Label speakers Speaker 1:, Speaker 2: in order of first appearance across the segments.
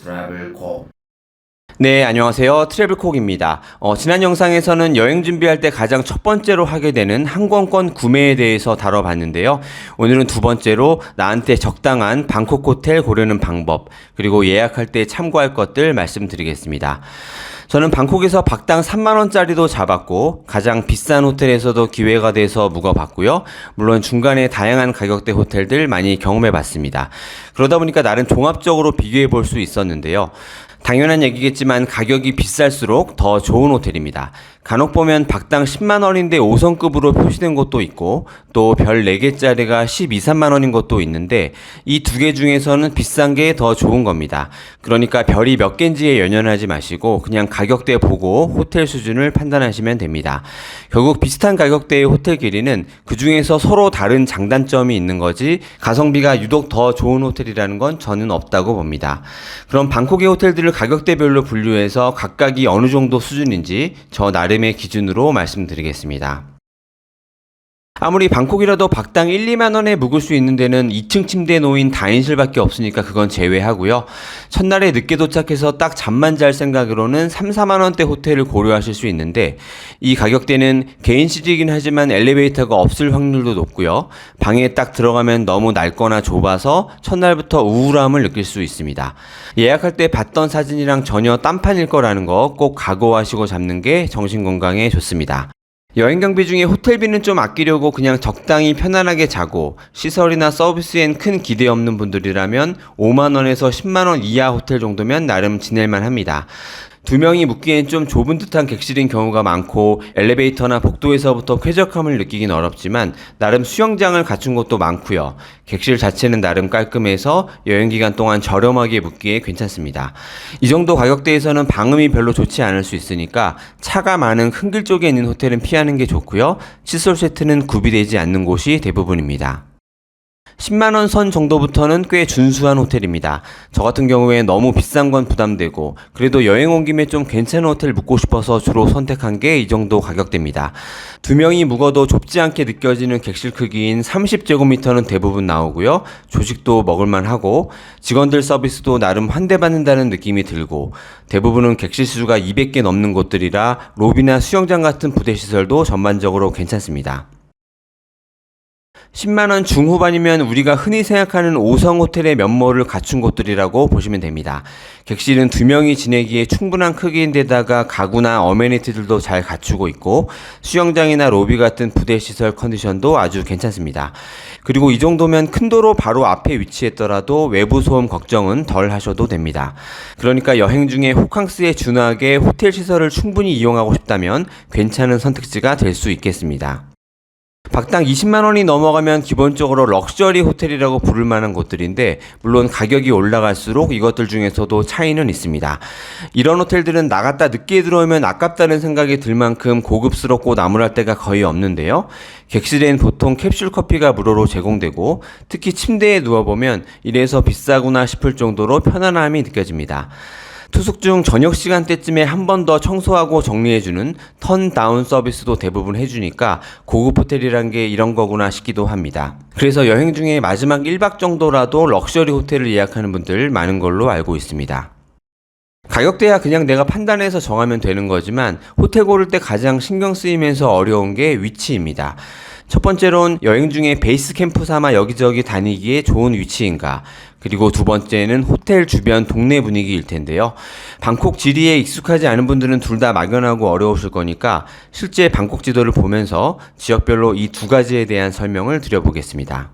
Speaker 1: 트래블콕.
Speaker 2: 네, 안녕하세요. 트래블콕입니다. 지난 영상에서는 여행 준비할 때 가장 첫 번째로 하게 되는 항공권 구매에 대해서 다뤄봤는데요. 오늘은 두 번째로 나한테 적당한 방콕 호텔 고르는 방법, 그리고 예약할 때 참고할 것들 말씀드리겠습니다. 저는 방콕에서 박당 3만원짜리도 잡았고 가장 비싼 호텔에서도 기회가 돼서 묵어봤고요. 물론 중간에 다양한 가격대 호텔들 많이 경험해봤습니다. 그러다 보니까 나름 종합적으로 비교해 볼 수 있었는데요. 당연한 얘기겠지만 가격이 비쌀수록 더 좋은 호텔입니다. 간혹 보면 박당 10만원인데 5성급으로 표시된 곳도 있고 또 별 4개짜리가 12, 3만원인 곳도 있는데 이 두 개 중에서는 비싼 게 더 좋은 겁니다. 그러니까 별이 몇 개인지에 연연하지 마시고 그냥 가격대 보고 호텔 수준을 판단하시면 됩니다. 결국 비슷한 가격대의 호텔 길이는 그 중에서 서로 다른 장단점이 있는 거지 가성비가 유독 더 좋은 호텔이라는 건 저는 없다고 봅니다. 그럼 방콕의 호텔들을 가격대별로 분류해서 각각이 어느 정도 수준인지 저 나름의 기준으로 말씀드리겠습니다. 아무리 방콕이라도 박당 1, 2만원에 묵을 수 있는 데는 2층 침대에 놓인 다인실밖에 없으니까 그건 제외하고요. 첫날에 늦게 도착해서 딱 잠만 잘 생각으로는 3, 4만원대 호텔을 고려하실 수 있는데 이 가격대는 개인실이긴 하지만 엘리베이터가 없을 확률도 높고요. 방에 딱 들어가면 너무 낡거나 좁아서 첫날부터 우울함을 느낄 수 있습니다. 예약할 때 봤던 사진이랑 전혀 딴판일 거라는 거 꼭 각오하시고 잡는 게 정신건강에 좋습니다. 여행 경비 중에 호텔비는 좀 아끼려고 그냥 적당히 편안하게 자고 시설이나 서비스엔 큰 기대 없는 분들이라면 5만원에서 10만원 이하 호텔 정도면 나름 지낼만 합니다. 두 명이 묵기엔 좀 좁은 듯한 객실인 경우가 많고 엘리베이터나 복도에서부터 쾌적함을 느끼긴 어렵지만 나름 수영장을 갖춘 곳도 많고요. 객실 자체는 나름 깔끔해서 여행기간 동안 저렴하게 묵기에 괜찮습니다. 이 정도 가격대에서는 방음이 별로 좋지 않을 수 있으니까 차가 많은 큰 길 쪽에 있는 호텔은 피하는 게 좋고요. 칫솔 세트는 구비되지 않는 곳이 대부분입니다. 10만원 선 정도부터는 꽤 준수한 호텔입니다. 저 같은 경우에 너무 비싼 건 부담되고 그래도 여행 온 김에 좀 괜찮은 호텔 묵고 싶어서 주로 선택한 게 이 정도 가격대입니다. 두 명이 묵어도 좁지 않게 느껴지는 객실 크기인 30제곱미터는 대부분 나오고요. 조식도 먹을만 하고 직원들 서비스도 나름 환대받는다는 느낌이 들고 대부분은 객실 수가 200개 넘는 곳들이라 로비나 수영장 같은 부대시설도 전반적으로 괜찮습니다. 10만원 중후반이면 우리가 흔히 생각하는 5성 호텔의 면모를 갖춘 곳들이라고 보시면 됩니다. 객실은 두 명이 지내기에 충분한 크기인데다가 가구나 어메니티들도 잘 갖추고 있고 수영장이나 로비 같은 부대시설 컨디션도 아주 괜찮습니다. 그리고 이 정도면 큰 도로 바로 앞에 위치했더라도 외부 소음 걱정은 덜 하셔도 됩니다. 그러니까 여행 중에 호캉스에 준하게 호텔 시설을 충분히 이용하고 싶다면 괜찮은 선택지가 될 수 있겠습니다. 박당 20만원이 넘어가면 기본적으로 럭셔리 호텔이라고 부를 만한 곳들인데 물론 가격이 올라갈수록 이것들 중에서도 차이는 있습니다. 이런 호텔들은 나갔다 늦게 들어오면 아깝다는 생각이 들 만큼 고급스럽고 나무랄 데가 거의 없는데요. 객실엔 보통 캡슐 커피가 무료로 제공되고 특히 침대에 누워보면 이래서 비싸구나 싶을 정도로 편안함이 느껴집니다. 투숙 중 저녁 시간대쯤에 한 번 더 청소하고 정리해주는 턴다운 서비스도 대부분 해주니까 고급 호텔이란 게 이런 거구나 싶기도 합니다. 그래서 여행 중에 마지막 1박 정도라도 럭셔리 호텔을 예약하는 분들 많은 걸로 알고 있습니다. 가격대야 그냥 내가 판단해서 정하면 되는 거지만 호텔 고를 때 가장 신경 쓰이면서 어려운 게 위치입니다. 첫 번째로는 여행 중에 베이스 캠프 삼아 여기저기 다니기에 좋은 위치인가, 그리고 두 번째는 호텔 주변 동네 분위기일 텐데요. 방콕 지리에 익숙하지 않은 분들은 둘 다 막연하고 어려우실 거니까 실제 방콕 지도를 보면서 지역별로 이 두 가지에 대한 설명을 드려보겠습니다.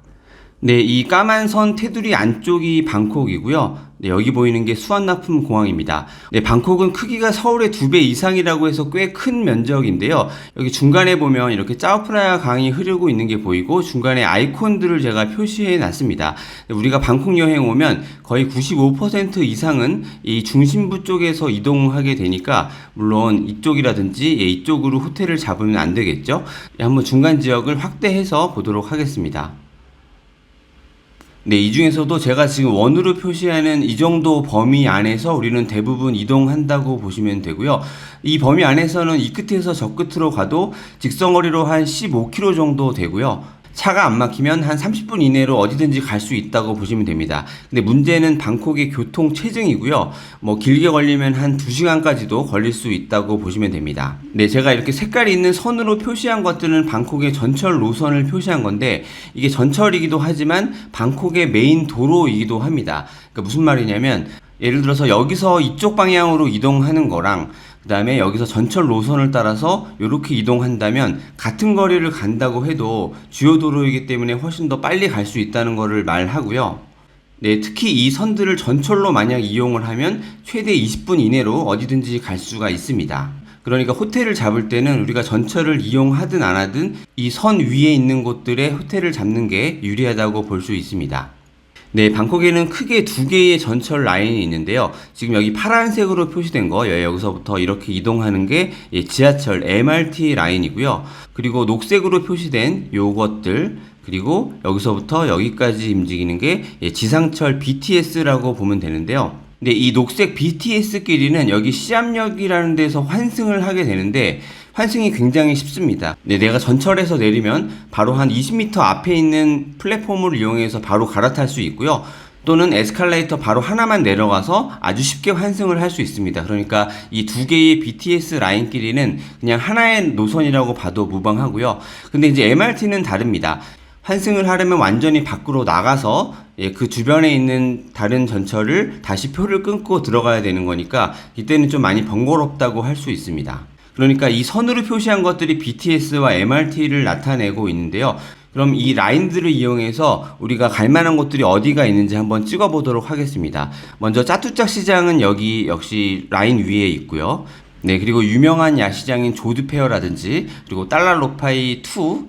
Speaker 2: 네, 이 까만 선 테두리 안쪽이 방콕이고요. 네, 여기 보이는 게 수완나품 공항입니다. 네, 방콕은 크기가 서울의 2배 이상이라고 해서 꽤 큰 면적인데요. 여기 중간에 보면 이렇게 짜오프라야 강이 흐르고 있는 게 보이고 중간에 아이콘들을 제가 표시해 놨습니다. 우리가 방콕 여행 오면 거의 95% 이상은 이 중심부 쪽에서 이동하게 되니까 물론 이쪽이라든지 이쪽으로 호텔을 잡으면 안 되겠죠. 네, 한번 중간 지역을 확대해서 보도록 하겠습니다. 네, 이 중에서도 제가 지금 원으로 표시하는 이 정도 범위 안에서 우리는 대부분 이동한다고 보시면 되고요. 이 범위 안에서는 이 끝에서 저 끝으로 가도 직선거리로 한 15km 정도 되고요. 차가 안 막히면 한 30분 이내로 어디든지 갈 수 있다고 보시면 됩니다. 근데 문제는 방콕의 교통 체증이고요. 뭐 길게 걸리면 한 2시간까지도 걸릴 수 있다고 보시면 됩니다. 네, 제가 이렇게 색깔이 있는 선으로 표시한 것들은 방콕의 전철 노선을 표시한 건데 이게 전철이기도 하지만 방콕의 메인 도로이기도 합니다. 그러니까 무슨 말이냐면 예를 들어서 여기서 이쪽 방향으로 이동하는 거랑 그 다음에 여기서 전철 노선을 따라서 이렇게 이동한다면 같은 거리를 간다고 해도 주요 도로이기 때문에 훨씬 더 빨리 갈 수 있다는 거를 말하고요. 네, 특히 이 선들을 전철로 만약 이용을 하면 최대 20분 이내로 어디든지 갈 수가 있습니다. 그러니까 호텔을 잡을 때는 우리가 전철을 이용하든 안 하든 이 선 위에 있는 곳들에 호텔을 잡는 게 유리하다고 볼 수 있습니다. 네, 방콕에는 크게 두 개의 전철 라인이 있는데요. 지금 여기 파란색으로 표시된 거, 여기서부터 이렇게 이동하는 게 지하철 MRT 라인이고요. 그리고 녹색으로 표시된 요것들, 그리고 여기서부터 여기까지 움직이는 게 지상철 BTS라고 보면 되는데요. 근데 이 녹색 BTS끼리는 여기 시암역이라는 데서 환승을 하게 되는데 환승이 굉장히 쉽습니다. 네, 내가 전철에서 내리면 바로 한 20m 앞에 있는 플랫폼을 이용해서 바로 갈아탈 수 있고요. 또는 에스컬레이터 바로 하나만 내려가서 아주 쉽게 환승을 할 수 있습니다. 그러니까 이 두 개의 BTS 라인끼리는 그냥 하나의 노선이라고 봐도 무방하고요. 근데 이제 MRT는 다릅니다. 환승을 하려면 완전히 밖으로 나가서 그 주변에 있는 다른 전철을 다시 표를 끊고 들어가야 되는 거니까 이때는 좀 많이 번거롭다고 할 수 있습니다. 그러니까 이 선으로 표시한 것들이 BTS와 MRT를 나타내고 있는데요. 그럼 이 라인들을 이용해서 우리가 갈 만한 곳들이 어디가 있는지 한번 찍어 보도록 하겠습니다. 먼저 짜뚜짝 시장은 여기 역시 라인 위에 있고요. 네, 그리고 유명한 야시장인 조드페어라든지 그리고 달랄로파이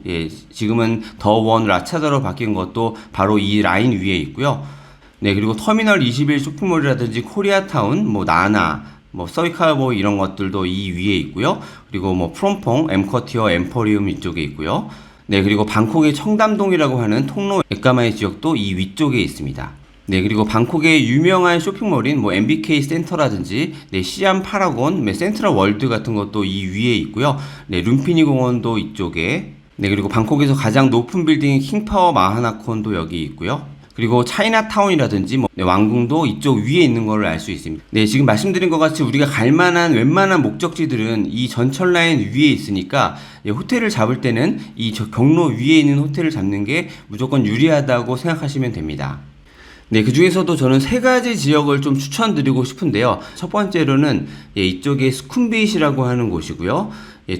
Speaker 2: 2, 지금은 더 원 라차더로 바뀐 것도 바로 이 라인 위에 있고요. 네, 그리고 터미널 21 쇼핑몰이라든지 코리아타운, 뭐 나나, 뭐 서이카보 이런 것들도 이 위에 있고요. 그리고 뭐 프롬퐁, 엠커티어, 엠포리움 이쪽에 있고요. 네, 그리고 방콕의 청담동이라고 하는 통로 에까마이 지역도 이 위쪽에 있습니다. 네, 그리고 방콕의 유명한 쇼핑몰인 뭐 MBK 센터라든지 시암 파라곤, 센트럴 월드 같은 것도 이 위에 있고요. 네, 룸피니 공원도 이쪽에. 네, 그리고 방콕에서 가장 높은 빌딩인 킹파워 마하나콘도 여기 있고요. 그리고 차이나타운이라든지 왕궁도 이쪽 위에 있는 걸로 알 수 있습니다. 네, 지금 말씀드린 것 같이 우리가 갈 만한 웬만한 목적지들은 이 전철 라인 위에 있으니까 호텔을 잡을 때는 이 경로 위에 있는 호텔을 잡는 게 무조건 유리하다고 생각하시면 됩니다. 네, 그 중에서도 저는 세 가지 지역을 좀 추천드리고 싶은데요. 첫 번째로는 이쪽에 스쿰빗이라고 하는 곳이고요.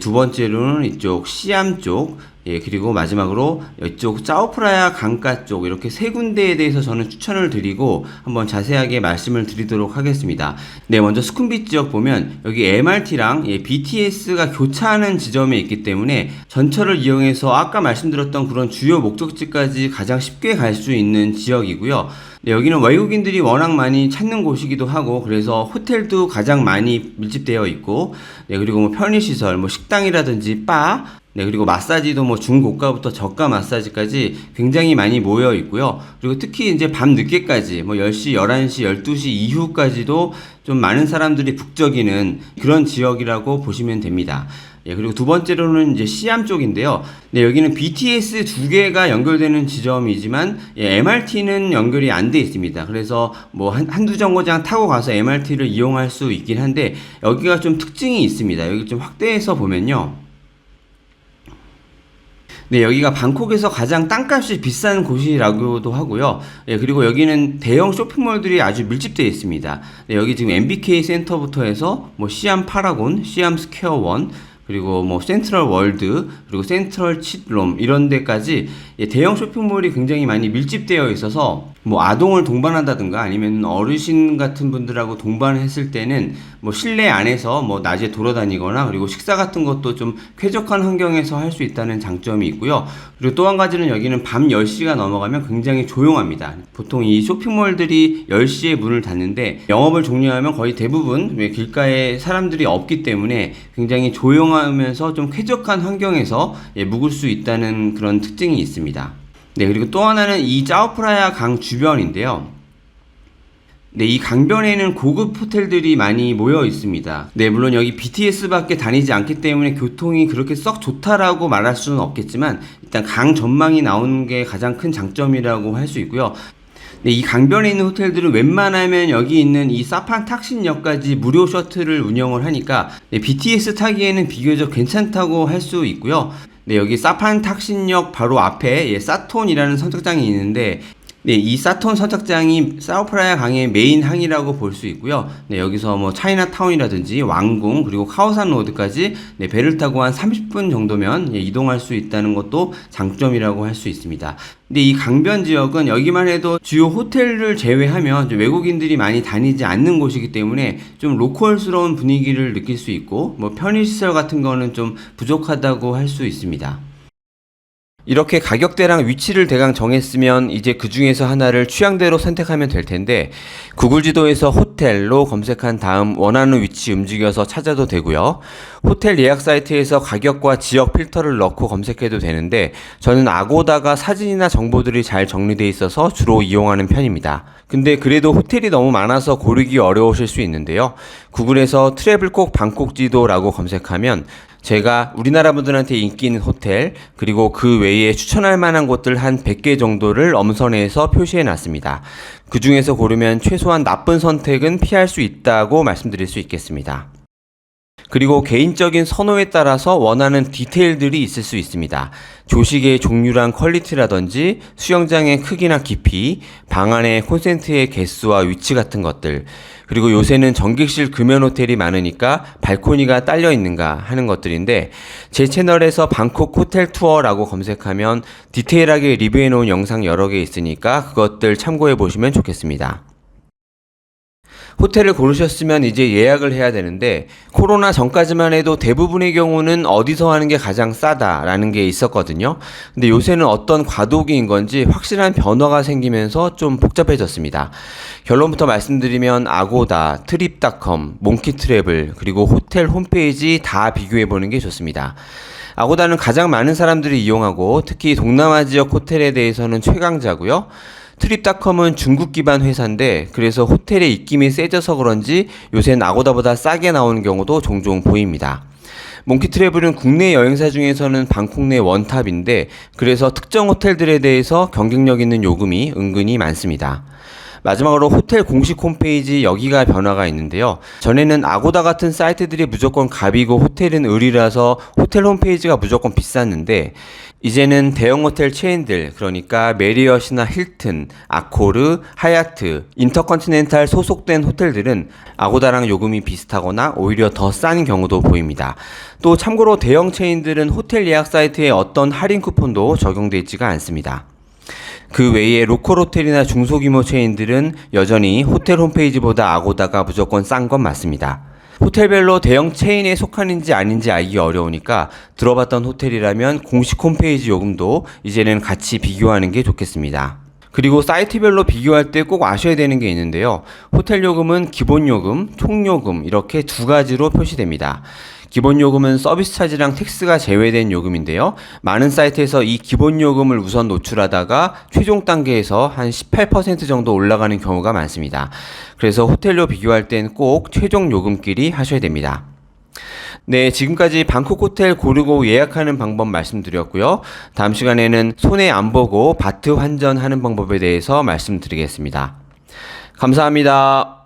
Speaker 2: 두 번째로는 이쪽 시암 쪽, 그리고 마지막으로 이쪽 짜오프라야 강가 쪽, 이렇게 세 군데에 대해서 저는 추천을 드리고 한번 자세하게 말씀을 드리도록 하겠습니다. 네, 먼저 스쿰빗 지역 보면 여기 MRT랑 BTS가 교차하는 지점에 있기 때문에 전철을 이용해서 아까 말씀드렸던 그런 주요 목적지까지 가장 쉽게 갈 수 있는 지역이고요. 네, 여기는 외국인들이 워낙 많이 찾는 곳이기도 하고 그래서 호텔도 가장 많이 밀집되어 있고, 네, 그리고 뭐 편의시설, 뭐 식당이라든지 바, 네, 그리고 마사지도 뭐 중고가부터 저가 마사지까지 굉장히 많이 모여 있고요. 그리고 특히 이제 밤 늦게까지 뭐 10시, 11시, 12시 이후까지도 좀 많은 사람들이 북적이는 그런 지역이라고 보시면 됩니다. 예, 그리고 두 번째로는 이제 시암 쪽인데요. 네, 여기는 BTS 두 개가 연결되는 지점이지만 MRT는 연결이 안 돼 있습니다. 그래서 뭐 한두 정거장 타고 가서 MRT를 이용할 수 있긴 한데 여기가 좀 특징이 있습니다. 여기 좀 확대해서 보면요. 네, 여기가 방콕에서 가장 땅값이 비싼 곳이라고도 하고요. 네, 그리고 여기는 대형 쇼핑몰들이 아주 밀집되어 있습니다. 네, 여기 지금 MBK 센터부터 해서 뭐 시암 파라곤, 시암 스퀘어 원, 그리고 뭐 센트럴 월드, 그리고 센트럴 칫롬 이런 데까지 대형 쇼핑몰이 굉장히 많이 밀집되어 있어서 뭐 아동을 동반한다든가 아니면 어르신 같은 분들하고 동반했을 때는 뭐 실내 안에서 뭐 낮에 돌아다니거나 그리고 식사 같은 것도 좀 쾌적한 환경에서 할 수 있다는 장점이 있고요. 그리고 또 한 가지는 여기는 밤 10시가 넘어가면 굉장히 조용합니다. 보통 이 쇼핑몰들이 10시에 문을 닫는데 영업을 종료하면 거의 대부분 길가에 사람들이 없기 때문에 굉장히 조용하면서 좀 쾌적한 환경에서 묵을 수 있다는 그런 특징이 있습니다. 네, 그리고 또 하나는 이 짜오프라야 강 주변인데요. 네, 이 강변에는 고급 호텔들이 많이 모여 있습니다. 네, 물론 여기 BTS밖에 다니지 않기 때문에 교통이 그렇게 썩 좋다라고 말할 수는 없겠지만 일단 강 전망이 나오는 게 가장 큰 장점이라고 할 수 있고요. 네, 이 강변에 있는 호텔들은 웬만하면 여기 있는 이 사판 탁신역까지 무료 셔틀을 운영을 하니까 네, BTS 타기에는 비교적 괜찮다고 할 수 있고요. 네, 여기 사판 탁신역 바로 앞에 사톤이라는 선착장이 있는데 네, 이 사톤 선착장이 사우프라야 강의 메인 항이라고 볼 수 있고요. 네, 여기서 뭐 차이나타운이라든지 왕궁 그리고 카오산 로드까지 네, 배를 타고 한 30분 정도면 이동할 수 있다는 것도 장점이라고 할 수 있습니다. 근데 이 강변 지역은 여기만 해도 주요 호텔을 제외하면 외국인들이 많이 다니지 않는 곳이기 때문에 좀 로컬스러운 분위기를 느낄 수 있고 뭐 편의시설 같은 거는 좀 부족하다고 할 수 있습니다. 이렇게 가격대랑 위치를 대강 정했으면 이제 그 중에서 하나를 취향대로 선택하면 될 텐데 구글 지도에서 호텔로 검색한 다음 원하는 위치 움직여서 찾아도 되고요. 호텔 예약 사이트에서 가격과 지역 필터를 넣고 검색해도 되는데 저는 아고다가 사진이나 정보들이 잘 정리되어 있어서 주로 이용하는 편입니다. 근데 그래도 호텔이 너무 많아서 고르기 어려우실 수 있는데요. 구글에서 트래블콕 방콕 지도라고 검색하면 제가 우리나라 분들한테 인기 있는 호텔 그리고 그 외에 추천할 만한 곳들 한 100개 정도를 엄선해서 표시해 놨습니다. 그 중에서 고르면 최소한 나쁜 선택은 피할 수 있다고 말씀드릴 수 있겠습니다. 그리고 개인적인 선호에 따라서 원하는 디테일들이 있을 수 있습니다. 조식의 종류랑 퀄리티라든지 수영장의 크기나 깊이, 방 안의 콘센트의 개수와 위치 같은 것들, 그리고 요새는 전객실 금연 호텔이 많으니까 발코니가 딸려 있는가 하는 것들인데 제 채널에서 방콕 호텔 투어라고 검색하면 디테일하게 리뷰해 놓은 영상 여러 개 있으니까 그것들 참고해 보시면 좋겠습니다. 호텔을 고르셨으면 이제 예약을 해야 되는데 코로나 전까지만 해도 대부분의 경우는 어디서 하는 게 가장 싸다라는 게 있었거든요. 근데 요새는 어떤 과도기인 건지 확실한 변화가 생기면서 좀 복잡해졌습니다. 결론부터 말씀드리면 아고다, 트립닷컴, 몽키트래블 그리고 호텔 홈페이지 다 비교해보는 게 좋습니다. 아고다는 가장 많은 사람들이 이용하고 특히 동남아 지역 호텔에 대해서는 최강자고요. 트립닷컴은 중국 기반 회사인데 그래서 호텔의 입김이 세져서 그런지 요새는 아고다보다 싸게 나오는 경우도 종종 보입니다. 몽키트래블은 국내 여행사 중에서는 방콕 내 원탑인데 그래서 특정 호텔들에 대해서 경쟁력 있는 요금이 은근히 많습니다. 마지막으로 호텔 공식 홈페이지 여기가 변화가 있는데요. 전에는 아고다 같은 사이트들이 무조건 갑이고 호텔은 을이라서 호텔 홈페이지가 무조건 비쌌는데 이제는 대형 호텔 체인들 그러니까 메리엇이나 힐튼, 아코르, 하얏트, 인터컨티넨탈 소속된 호텔들은 아고다랑 요금이 비슷하거나 오히려 더 싼 경우도 보입니다. 또 참고로 대형 체인들은 호텔 예약 사이트에 어떤 할인 쿠폰도 적용되어 있지가 않습니다. 그 외에 로컬 호텔이나 중소규모 체인들은 여전히 호텔 홈페이지보다 아고다가 무조건 싼 건 맞습니다. 호텔별로 대형 체인에 속하는지 아닌지 알기 어려우니까 들어봤던 호텔이라면 공식 홈페이지 요금도 이제는 같이 비교하는 게 좋겠습니다. 그리고 사이트별로 비교할 때 꼭 아셔야 되는 게 있는데요. 호텔 요금은 기본 요금, 총 요금 이렇게 두 가지로 표시됩니다. 기본 요금은 서비스 차지랑 텍스가 제외된 요금인데요. 많은 사이트에서 이 기본 요금을 우선 노출하다가 최종 단계에서 한 18% 정도 올라가는 경우가 많습니다. 그래서 호텔로 비교할 땐 꼭 최종 요금끼리 하셔야 됩니다. 네, 지금까지 방콕 호텔 고르고 예약하는 방법 말씀드렸고요. 다음 시간에는 손해 안 보고 바트 환전하는 방법에 대해서 말씀드리겠습니다. 감사합니다.